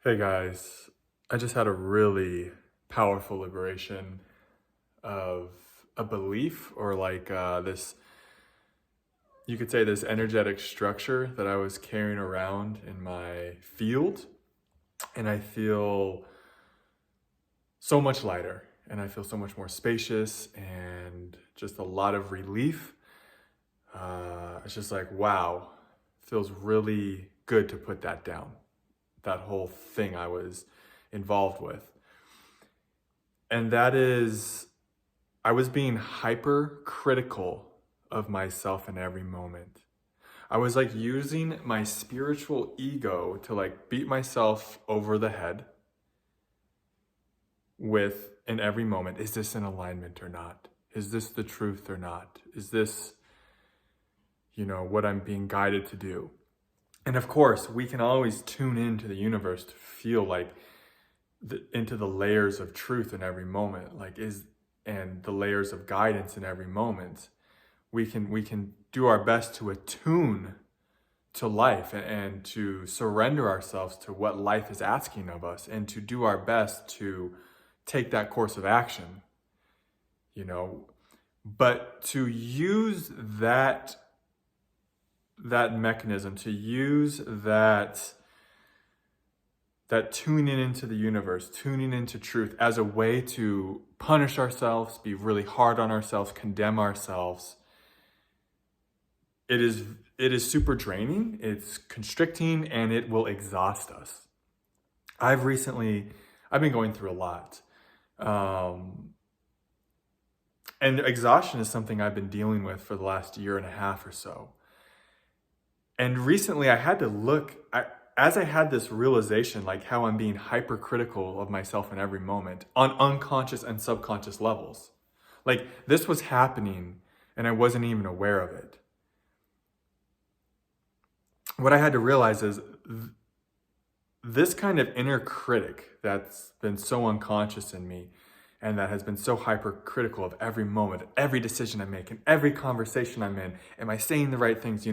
Hey guys, I just had a really powerful liberation of a belief or this, you could say this energetic structure that I was carrying around in my field. And I feel so much lighter and I feel so much more spacious and just a lot of relief. It's just like, wow, feels really good to put that down, that whole thing I was involved with. And that is, I was being hypercritical of myself in every moment. I was like using my spiritual ego to like beat myself over the head with in every moment. Is this in alignment or not? Is this the truth or not? Is this, what I'm being guided to do? And of course, we can always tune into the universe to feel like into the layers of truth in every moment, and the layers of guidance in every moment. We can do our best to attune to life and to surrender ourselves to what life is asking of us and to do our best to take that course of action, but to use that mechanism, to use that tuning into the universe, tuning into truth as a way to punish ourselves, be really hard on ourselves, condemn ourselves. It is super draining, it's constricting, and it will exhaust us. I've been going through a lot. And exhaustion is something I've been dealing with for the last year and a half or so. And recently I had to as I had this realization, like how I'm being hypercritical of myself in every moment on unconscious and subconscious levels. Like this was happening and I wasn't even aware of it. What I had to realize is this kind of inner critic that's been so unconscious in me and that has been so hypercritical of every moment, every decision I make, and every conversation I'm in. Am I saying the right things?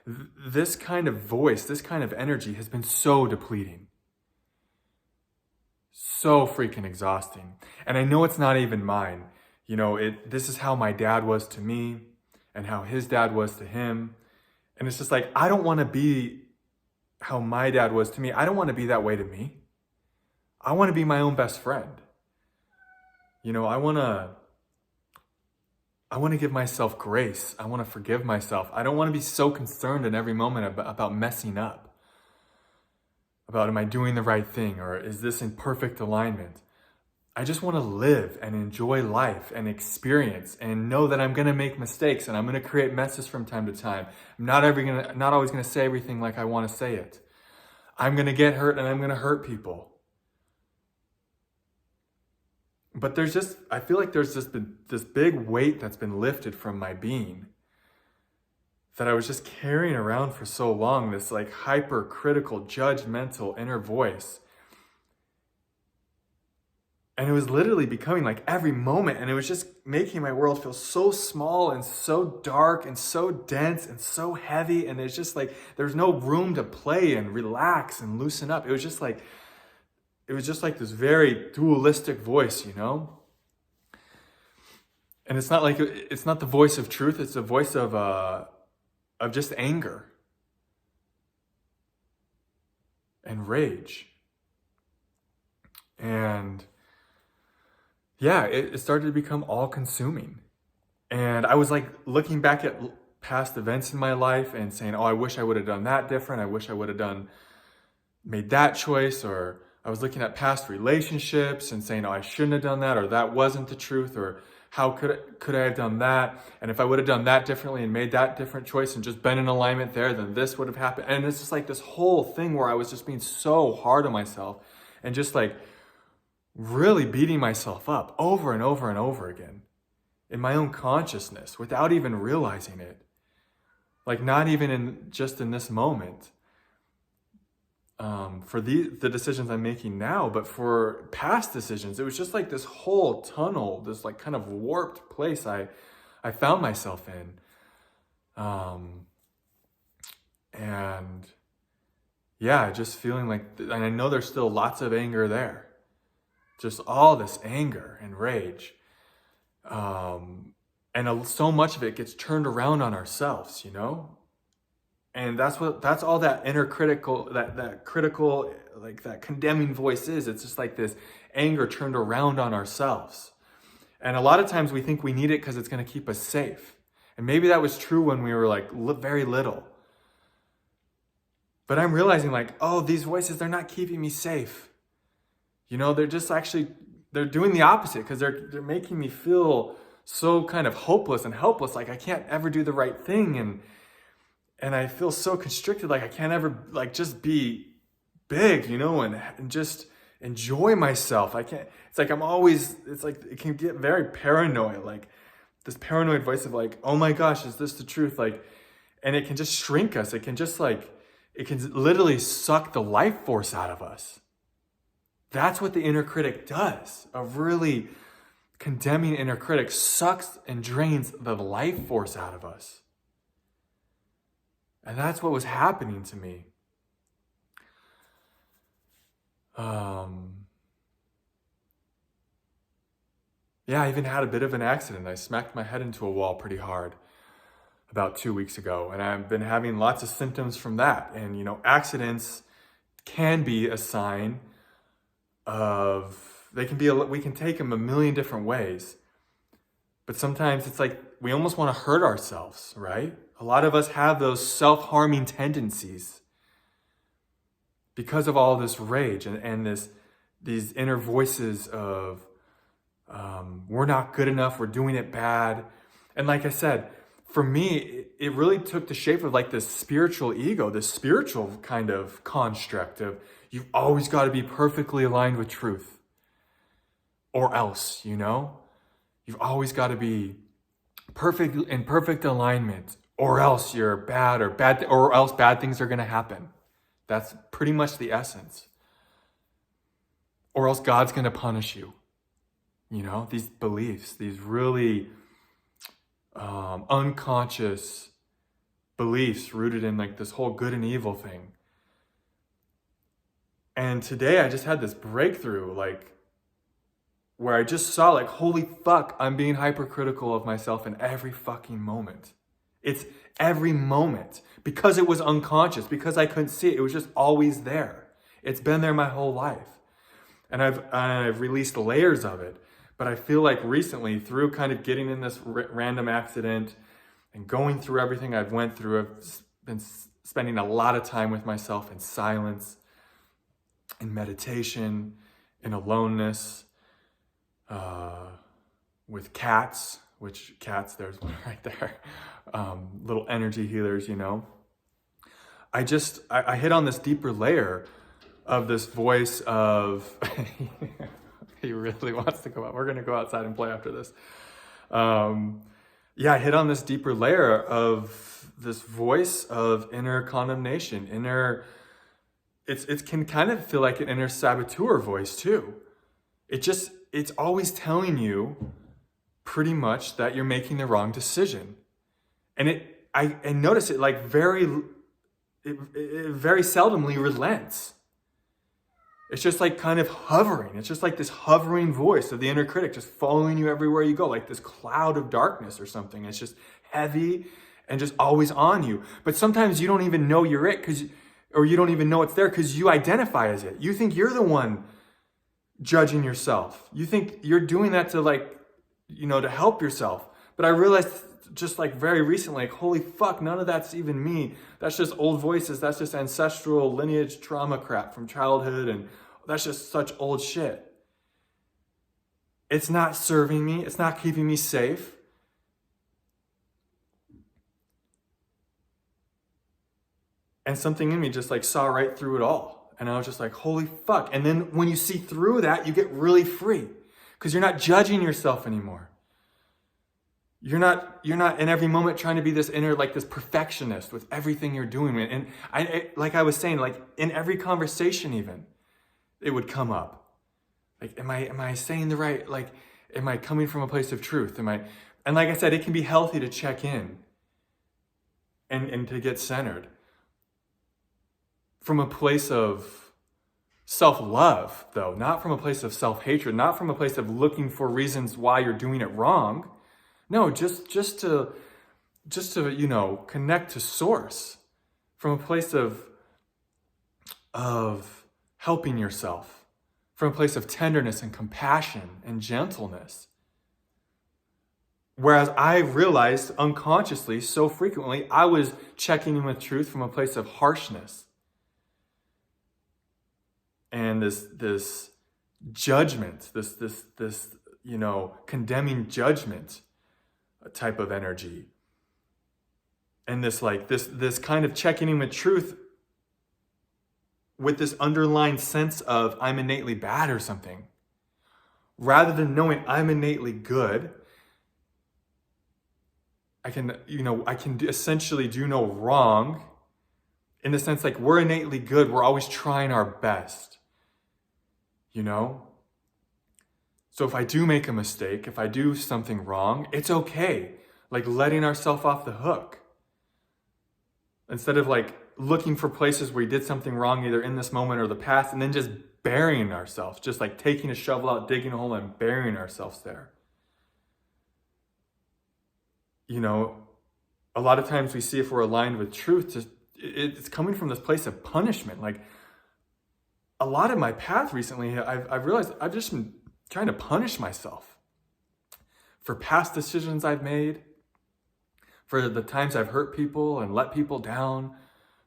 This kind of voice, this kind of energy has been so depleting. So freaking exhausting. And I know it's not even mine. This is how my dad was to me and how his dad was to him. And it's just like, I don't want to be how my dad was to me. I don't want to be that way to me. I want to be my own best friend. I want to give myself grace. I want to forgive myself. I don't want to be so concerned in every moment about messing up. About, am I doing the right thing? Or is this in perfect alignment? I just want to live and enjoy life and experience and know that I'm going to make mistakes and I'm going to create messes from time to time. I'm not always going to say everything like I want to say it. I'm going to get hurt and I'm going to hurt people. But I feel like there's just been this big weight that's been lifted from my being that I was just carrying around for so long, this like hypercritical, judgmental inner voice. And it was literally becoming like every moment, and it was just making my world feel so small and so dark and so dense and so heavy. And it's just like, there's no room to play and relax and loosen up. It was just like this very dualistic voice, And it's not the voice of truth. It's the voice of just anger and rage. And yeah, it started to become all consuming. And I was like looking back at past events in my life and saying, oh, I wish I would have done that different. I wish I would have made that choice. Or I was looking at past relationships and saying, oh, I shouldn't have done that, or that wasn't the truth, or how could I have done that? And if I would have done that differently and made that different choice and just been in alignment there, then this would have happened. And it's just like this whole thing where I was just being so hard on myself and just like really beating myself up over and over and over again in my own consciousness without even realizing it. Like not even in this moment. For the decisions I'm making now, but for past decisions, it was just like this whole tunnel, this like kind of warped place I found myself in. And yeah, just feeling like, and I know there's still lots of anger there. Just all this anger and rage. So much of it gets turned around on ourselves, you know? And that's all that inner critical, that critical, like that condemning voice is. It's just like this anger turned around on ourselves. And a lot of times we think we need it because it's going to keep us safe. And maybe that was true when we were like very little. But I'm realizing like, oh, these voices, they're not keeping me safe. You know, they're just actually, they're doing the opposite because they're making me feel so kind of hopeless and helpless. Like I can't ever do the right thing. And I feel so constricted. Like I can't ever like just be big, you know, and just enjoy myself. I can't, it's like it's like it can get very paranoid. Like this paranoid voice of like, oh my gosh, is this the truth? Like, and it can just shrink us. It can just like, it can literally suck the life force out of us. That's what the inner critic does. A really condemning inner critic sucks and drains the life force out of us. And that's what was happening to me. Yeah, I even had a bit of an accident. I smacked my head into a wall pretty hard about 2 weeks ago. And I've been having lots of symptoms from that. And, you know, accidents can be a sign of, we can take them a million different ways. But sometimes it's like we almost want to hurt ourselves, right? A lot of us have those self-harming tendencies because of all this rage and these inner voices of, we're not good enough, we're doing it bad. And like I said, for me, it really took the shape of like this spiritual ego, this spiritual kind of construct of you've always got to be perfectly aligned with truth or else, you know? You've always got to be in perfect alignment or else you're bad or else bad things are going to happen. That's pretty much the essence. Or else God's going to punish you. You know, these beliefs, these really unconscious beliefs rooted in like this whole good and evil thing. And today I just had this breakthrough, like where I just saw like, holy fuck, I'm being hypercritical of myself in every fucking moment. It's every moment because it was unconscious, because I couldn't see it. It was just always there. It's been there my whole life. And I've released layers of it. But I feel like recently, through kind of getting in this random accident and going through everything I've went through, I've been spending a lot of time with myself in silence, in meditation, in aloneness, with cats, there's one right there, little energy healers, you know. I hit on this deeper layer of this voice of... He really wants to go out. We're going to go outside and play after this. I hit on this deeper layer of this voice of inner condemnation, it can kind of feel like an inner saboteur voice too. It's always telling you pretty much that you're making the wrong decision. And I notice it like very seldomly relents. It's just like kind of hovering. It's just like this hovering voice of the inner critic just following you everywhere you go, like this cloud of darkness or something. It's just heavy and just always on you. But sometimes you don't even know you're it or you don't even know it's there because you identify as it. You think you're the one judging yourself. You think you're doing that to like, you know, to help yourself. But I realized just like very recently, like, holy fuck, none of that's even me. That's just old voices. That's just ancestral lineage trauma crap from childhood. And that's just such old shit. It's not serving me. It's not keeping me safe. And something in me just like saw right through it all. And I was just like, holy fuck. And then when you see through that, you get really free because you're not judging yourself anymore. You're not in every moment trying to be this inner, like this perfectionist with everything you're doing. And like I was saying, like in every conversation even, it would come up. Like, am I saying the right, like, am I coming from a place of truth? And like I said, it can be healthy to check in and to get centered. from a place of self-love, though, not from a place of self-hatred, not from a place of looking for reasons why you're doing it wrong. No, just to connect to source from a place of helping yourself, from a place of tenderness and compassion and gentleness. Whereas I realized unconsciously, so frequently, I was checking in with truth from a place of harshness and this judgment, this condemning judgment type of energy, and this kind of checking in with truth with this underlying sense of I'm innately bad or something, rather than knowing I'm innately good. I can essentially do no wrong, in the sense like we're innately good. We're always trying our best, So if I do make a mistake, if I do something wrong, it's okay. Like letting ourselves off the hook. Instead of like looking for places where we did something wrong, either in this moment or the past, and then just burying ourselves, just like taking a shovel out, digging a hole and burying ourselves there. A lot of times we see if we're aligned with truth, it's coming from this place of punishment. Like a lot of my path recently, I've realized I've just been trying to punish myself for past decisions I've made, for the times I've hurt people and let people down,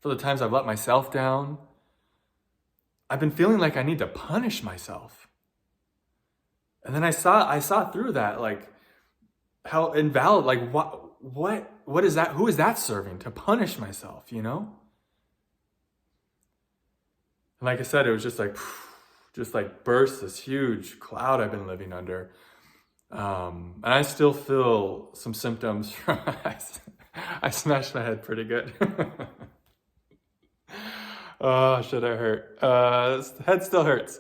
for the times I've let myself down. I've been feeling like I need to punish myself. And then I saw through that, like how invalid, like what is that? Who is that serving, to punish myself, And like I said, it was just like burst this huge cloud I've been living under. And I still feel some symptoms from I smashed my head pretty good. Oh, shit, I hurt. The head still hurts.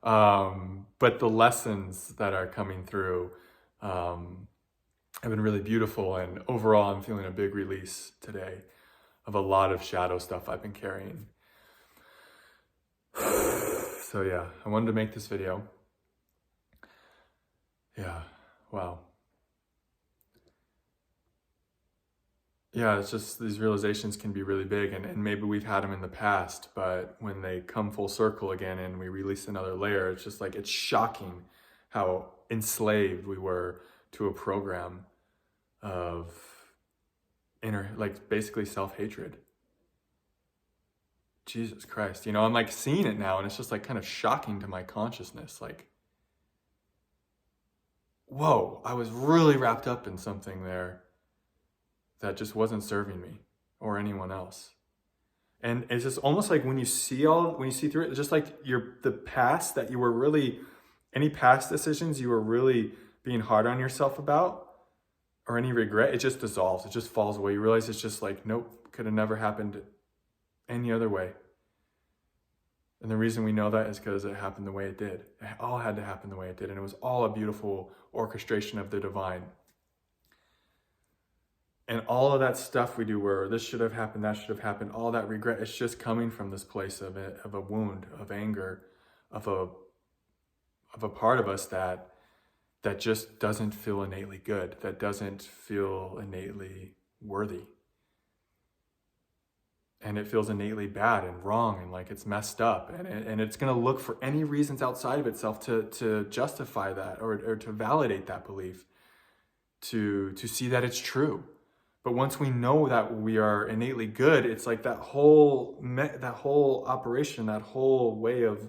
But the lessons that are coming through have been really beautiful. And overall, I'm feeling a big release today of a lot of shadow stuff I've been carrying. So yeah, I wanted to make this video. Yeah, wow. Yeah, it's just these realizations can be really big, and maybe we've had them in the past, but when they come full circle again and we release another layer, it's just like, it's shocking how enslaved we were to a program of basically self-hatred. Jesus Christ, I'm like seeing it now, and it's just like kind of shocking to my consciousness. Like, whoa, I was really wrapped up in something there that just wasn't serving me or anyone else. And it's just almost like when you see through it, just like the past that you were really, any past decisions you were really being hard on yourself about, or any regret, it just dissolves, it just falls away. You realize it's just like, nope, could have never happened any other way. And the reason we know that is because it happened the way it did. It all had to happen the way it did. And it was all a beautiful orchestration of the divine. And all of that stuff we do where this should have happened, that should have happened, all that regret, it's just coming from this place of a wound, of anger, of a part of us that just doesn't feel innately good, that doesn't feel innately worthy. And it feels innately bad and wrong and like it's messed up. And it's going to look for any reasons outside of itself to justify that or to validate that belief, to see that it's true. But once we know that we are innately good, it's like that whole operation, that whole way of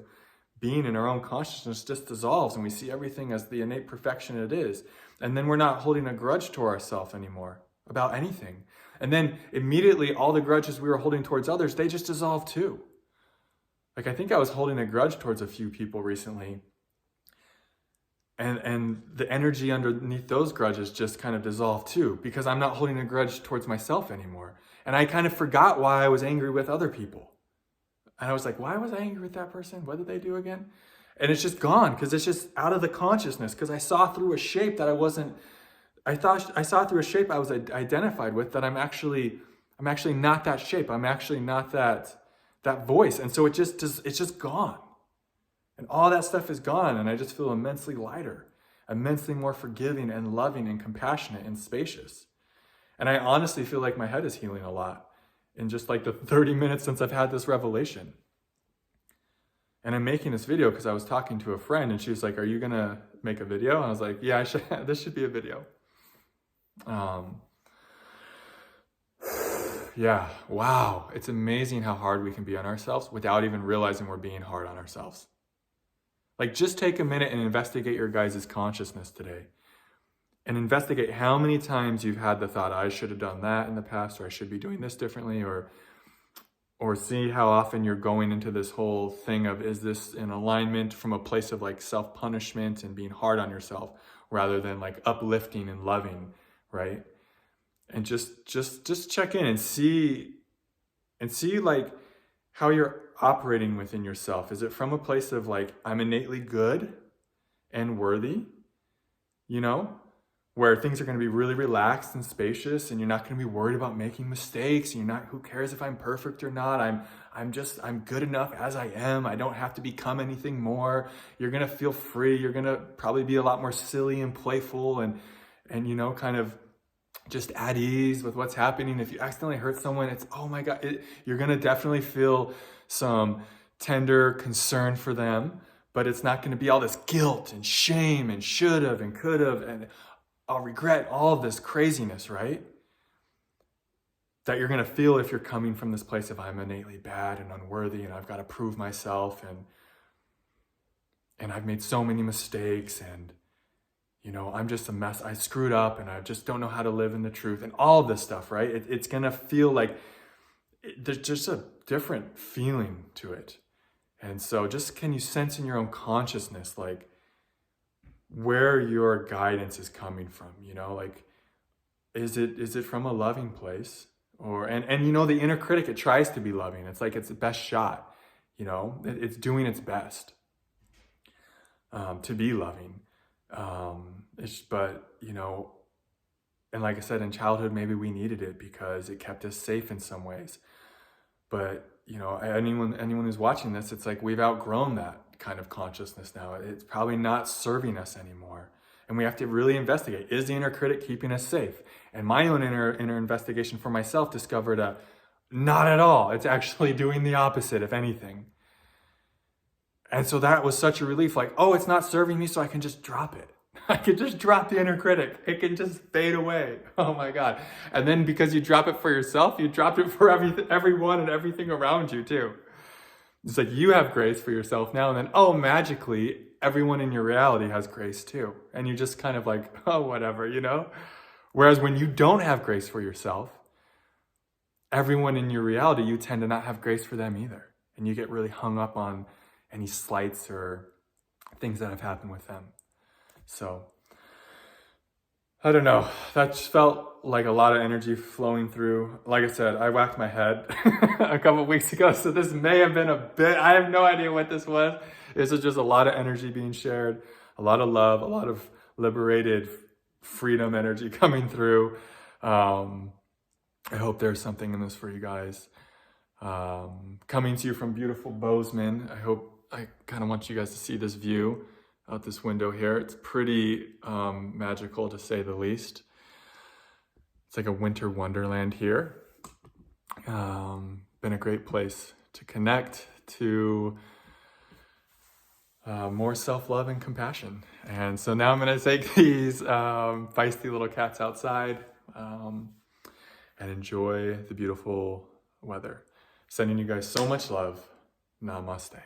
being in our own consciousness just dissolves, and we see everything as the innate perfection it is. And then we're not holding a grudge to ourselves anymore about anything. And then immediately all the grudges we were holding towards others, they just dissolve too. Like I think I was holding a grudge towards a few people recently. And the energy underneath those grudges just kind of dissolved too, because I'm not holding a grudge towards myself anymore. And I kind of forgot why I was angry with other people. And I was like, why was I angry with that person? What did they do again? And it's just gone, because it's just out of the consciousness, because I saw through a shape that I saw through a shape I was identified with, that I'm actually not that shape. I'm actually not that that voice. And so it's just gone. And all that stuff is gone. And I just feel immensely lighter, immensely more forgiving and loving and compassionate and spacious. And I honestly feel like my head is healing a lot in just like the 30 minutes since I've had this revelation. And I'm making this video because I was talking to a friend and she was like, are you gonna make a video? And I was like, yeah, this should be a video. Yeah, wow. It's amazing how hard we can be on ourselves without even realizing we're being hard on ourselves. Like, just take a minute and investigate your guys' consciousness today. And investigate how many times you've had the thought, I should have done that in the past, or I should be doing this differently, or see how often you're going into this whole thing of, is this in alignment from a place of like self-punishment and being hard on yourself rather than like uplifting and loving, right? And just check in and see like how you're operating within yourself. Is it from a place of like, I'm innately good and worthy, you know, where things are going to be really relaxed and spacious, and you're not going to be worried about making mistakes. And who cares if I'm perfect or not? I'm good enough as I am. I don't have to become anything more. You're going to feel free. You're going to probably be a lot more silly and playful and kind of just at ease with what's happening. If you accidentally hurt someone, it's, oh my God, you're going to definitely feel some tender concern for them, but it's not going to be all this guilt and shame and should have and could have and I'll regret, all of this craziness, right? That you're going to feel if you're coming from this place of, I'm innately bad and unworthy and I've got to prove myself and I've made so many mistakes and I'm just a mess. I screwed up and I just don't know how to live in the truth and all of this stuff, right? It's going to feel like there's just a different feeling to it. And so just, can you sense in your own consciousness, like, where your guidance is coming from, like, is it from a loving place, or, and the inner critic, it tries to be loving. It's like, it's the best shot, it's doing its best, to be loving. And like I said, in childhood, maybe we needed it because it kept us safe in some ways. But, anyone who's watching this, it's like, we've outgrown that kind of consciousness now. It's probably not serving us anymore. And we have to really investigate, is the inner critic keeping us safe? And my own inner investigation for myself discovered not at all. It's actually doing the opposite, if anything. And so that was such a relief, like, oh, it's not serving me, so I can just drop it. I can just drop the inner critic. It can just fade away. Oh my God. And then because you drop it for yourself, you drop it for everyone and everything around you too. It's like, you have grace for yourself now, and then, oh, magically, everyone in your reality has grace too. And you just kind of like, oh, whatever, Whereas when you don't have grace for yourself, everyone in your reality, you tend to not have grace for them either. And you get really hung up on any slights or things that have happened with them. So, I don't know. That just felt like a lot of energy flowing through. Like I said, I whacked my head a couple of weeks ago, so this may have been a bit, I have no idea what this was. This is just a lot of energy being shared, a lot of love, a lot of liberated freedom energy coming through. I hope there's something in this for you guys. Coming to you from beautiful Bozeman. I kind of want you guys to see this view out this window here. It's pretty magical, to say the least. It's like a winter wonderland here. Been a great place to connect, to more self-love and compassion. And so now I'm going to take these feisty little cats outside and enjoy the beautiful weather. Sending you guys so much love. Namaste.